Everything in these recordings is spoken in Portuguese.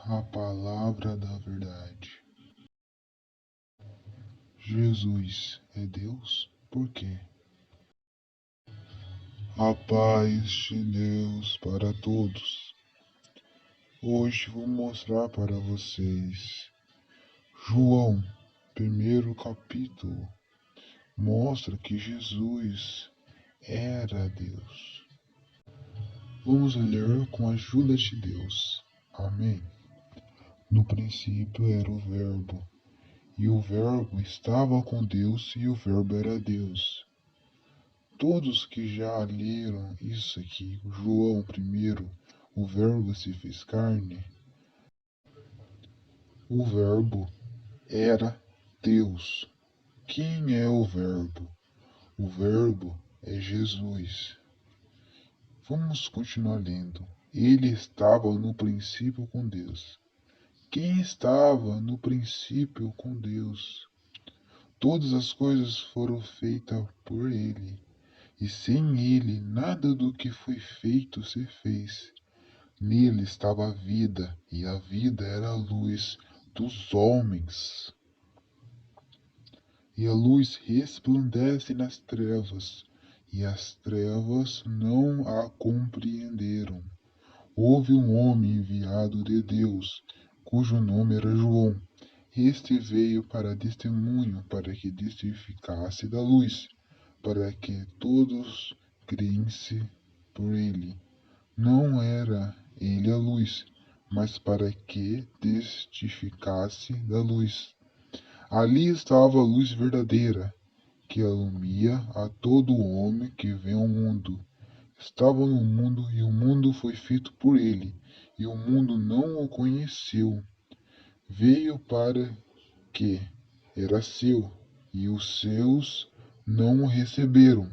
A palavra da verdade. Jesus é Deus? Por quê? A paz de Deus para todos. Hoje vou mostrar para vocês João, primeiro capítulo, mostra que Jesus era Deus. Vamos ler com a ajuda de Deus. Amém. No princípio era o Verbo, e o Verbo estava com Deus, e o Verbo era Deus. Todos que já leram isso aqui, João primeiro, o Verbo se fez carne, o Verbo era Deus. Quem é o Verbo? O Verbo é Jesus. Vamos continuar lendo. Ele estava no princípio com Deus. Quem estava no princípio com Deus? Todas as coisas foram feitas por ele, e sem ele nada do que foi feito se fez. Nele estava a vida, e a vida era a luz dos homens. E a luz resplandece nas trevas, e as trevas não a compreenderam. Houve um homem enviado de Deus, cujo nome era João. Este veio para testemunho, para que testificasse da luz, para que todos cressem por ele. Não era ele a luz, mas para que testificasse da luz. Ali estava a luz verdadeira, que alumia a todo homem que vem ao mundo. Estava no mundo, e o mundo foi feito por ele, e o mundo não o conheceu. Veio para que era seu, e os seus não o receberam.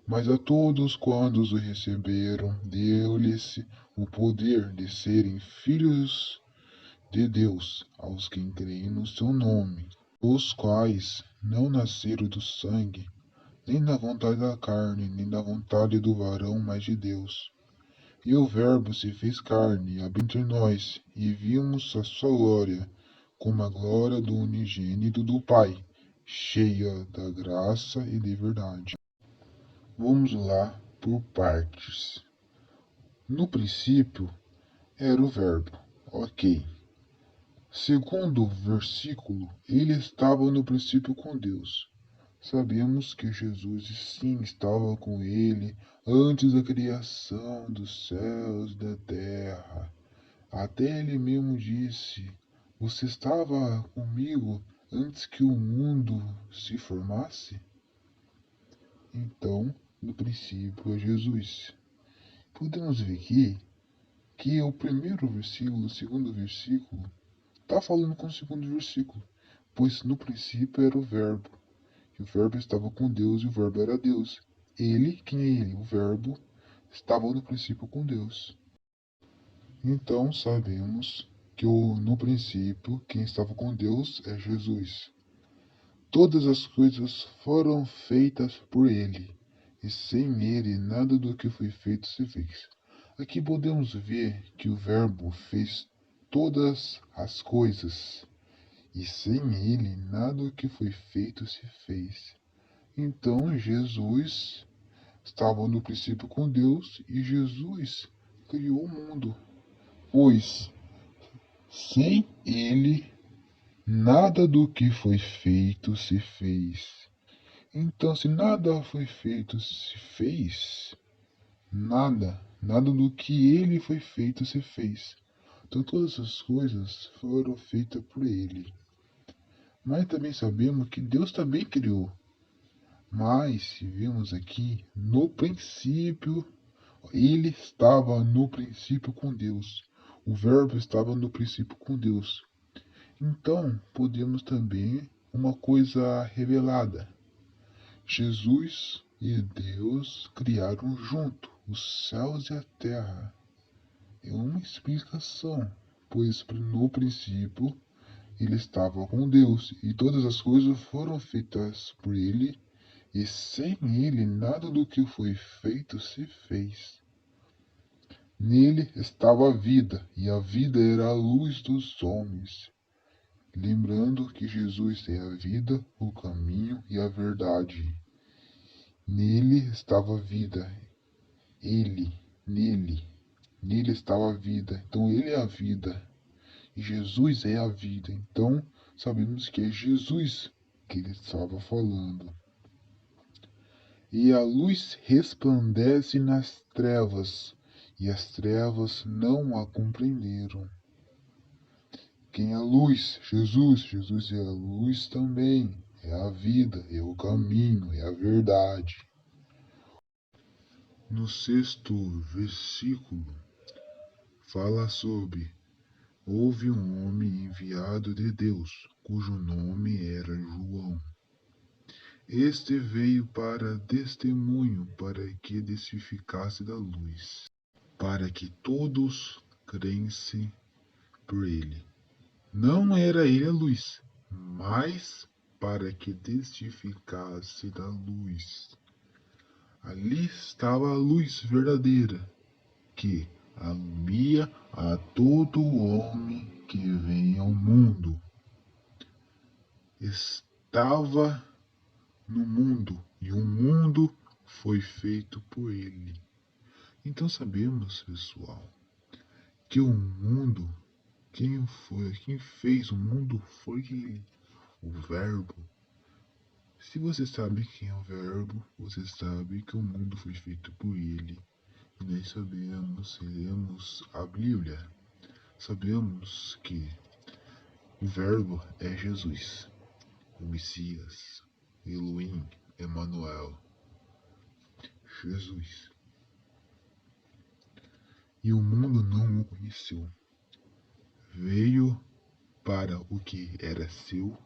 Mas a todos quantos o receberam, deu-lhes o poder de serem filhos de Deus, aos que creem no seu nome, os quais não nasceram do sangue, nem da vontade da carne, nem da vontade do varão, mas de Deus. E o Verbo se fez carne e habitou entre nós, e vimos a sua glória, como a glória do unigênito do Pai, cheia da graça e de verdade. Vamos lá por partes. No princípio era o Verbo. Ok. Segundo o versículo, ele estava no princípio com Deus. Sabemos que Jesus sim estava com ele antes da criação dos céus e da terra. Até ele mesmo disse: Você estava comigo antes que o mundo se formasse? Então, no princípio é Jesus. Podemos ver aqui que o primeiro versículo, o segundo versículo, está falando com o segundo versículo. Pois no princípio era o Verbo, e o Verbo estava com Deus, e o Verbo era Deus. Ele, quem é ele? O Verbo estava no princípio com Deus. Então sabemos que no princípio quem estava com Deus é Jesus. Todas as coisas foram feitas por ele, e sem ele nada do que foi feito se fez. Aqui podemos ver que o Verbo fez todas as coisas, e sem ele nada do que foi feito se fez. Então Jesus estava no princípio com Deus, e Jesus criou o mundo, pois sem ele nada do que foi feito se fez. Então, se nada foi feito se fez, nada do que ele foi feito se fez. Então, todas as coisas foram feitas por ele. Mas também sabemos que Deus também criou. Mas, se vimos aqui, no princípio, ele estava no princípio com Deus. O Verbo estava no princípio com Deus. Então, podemos também uma coisa revelada. Jesus e Deus criaram junto os céus e a terra. É uma explicação, pois no princípio ele estava com Deus e todas as coisas foram feitas por ele, e sem ele nada do que foi feito se fez. Nele estava a vida, e a vida era a luz dos homens. Lembrando que Jesus é a vida, o caminho e a verdade. Nele estava a vida. Nele. Nele estava a vida. Então ele é a vida. E Jesus é a vida. Então sabemos que é Jesus que ele estava falando. E a luz resplandece nas trevas, e as trevas não a compreenderam. Quem é a luz? Jesus. Jesus é a luz também. É a vida, é o caminho, é a verdade. No sexto versículo, fala sobre: houve um homem enviado de Deus, cujo nome era João. Este veio para testemunho, para que testificasse da luz, para que todos crescem por ele. Não era ele a luz, mas para que testificasse da luz. Ali estava a luz verdadeira, que alumia a todo homem que vem ao mundo. Estava no mundo, e o mundo foi feito por ele. Então sabemos, pessoal, que o mundo, quem fez o mundo foi ele, o Verbo. Se você sabe quem é o Verbo, você sabe que o mundo foi feito por ele. E nós sabemos, lemos a Bíblia, sabemos que o Verbo é Jesus, o Messias, Elohim, Emanuel, Jesus. E o mundo não o conheceu. Veio para o que era seu,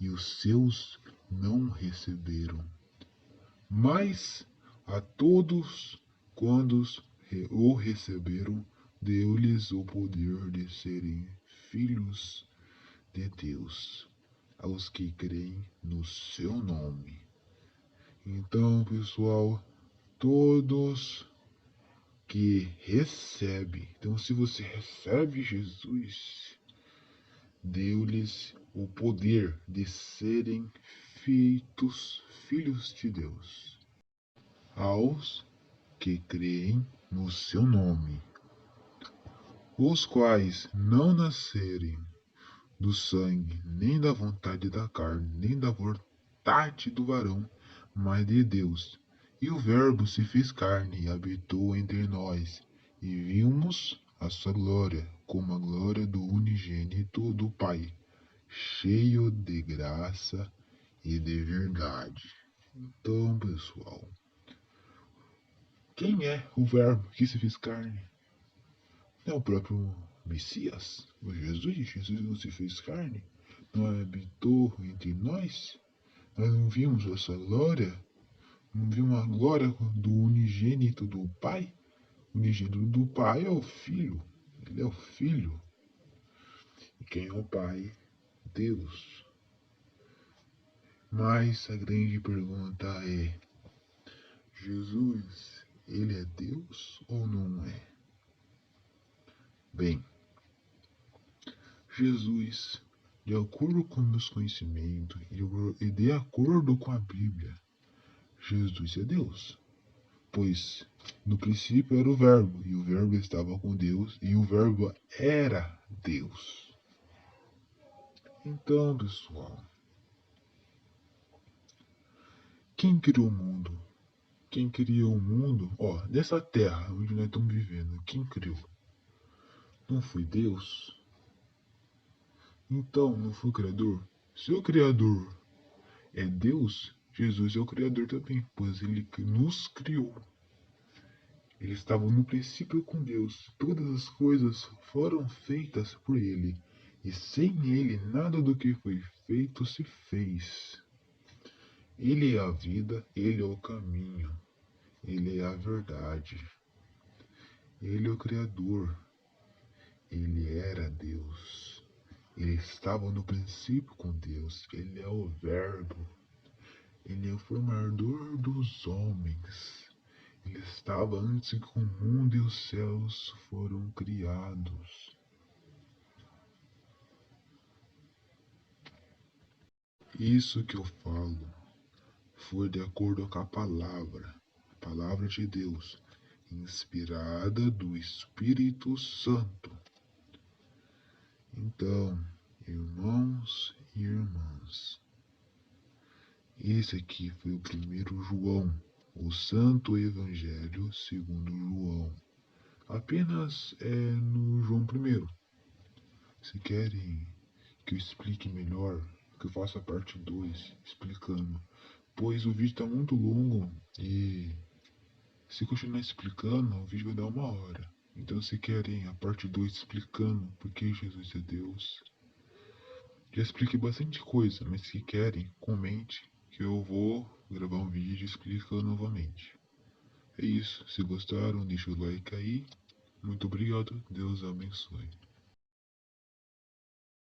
e os seus não receberam. Mas a todos quantos o receberam, deu-lhes o poder de serem filhos de Deus, aos que creem no seu nome. Então, pessoal, todos que recebem, então se você recebe Jesus, deu-lhes o poder de serem feitos filhos de Deus, aos que creem no seu nome, os quais não nascerem do sangue, nem da vontade da carne, nem da vontade do varão, mas de Deus. E o Verbo se fez carne e habitou entre nós, e vimos a sua glória, como a glória do unigênito do Pai, cheio de graça e de verdade. Então, pessoal, quem é o Verbo que se fez carne? É o próprio Messias, o Jesus. Jesus não se fez carne, não habitou entre nós. Nós não vimos a sua glória, não vimos a glória do unigênito do Pai. O unigênito do Pai é o Filho, ele é o Filho. E quem é o Pai? Deus. Mas a grande pergunta é: Jesus, ele é Deus ou não é? Bem, Jesus, de acordo com meus conhecimentos e de acordo com a Bíblia, Jesus é Deus. Pois no princípio era o Verbo, e o Verbo estava com Deus, e o Verbo era Deus. Então, pessoal, quem criou o mundo? Quem criou o mundo? Ó, nessa terra onde nós estamos vivendo, quem criou? Não foi Deus? Então, não foi o Criador? Se o Criador é Deus, Jesus é o Criador também, pois ele nos criou. Ele estava no princípio com Deus. Todas as coisas foram feitas por ele, e sem ele nada do que foi feito se fez. Ele é a vida, ele é o caminho, ele é a verdade. Ele é o Criador. Ele era Deus. Ele estava no princípio com Deus. Ele é o Verbo. Ele é o formador dos homens. Ele estava antes que o mundo e os céus foram criados. Isso que eu falo foi de acordo com a palavra de Deus, inspirada do Espírito Santo. Então, irmãos e irmãs, esse aqui foi o primeiro João, o Santo Evangelho segundo João. Apenas no João primeiro. Se querem que eu explique melhor, que eu faça a parte 2 explicando, pois o vídeo está muito longo e se continuar explicando, o vídeo vai dar 1 hora. Então, se querem a parte 2 explicando por que Jesus é Deus, já expliquei bastante coisa, mas se querem, comente que eu vou gravar um vídeo explicando novamente. É isso, se gostaram, deixa o like aí. Muito obrigado, Deus abençoe.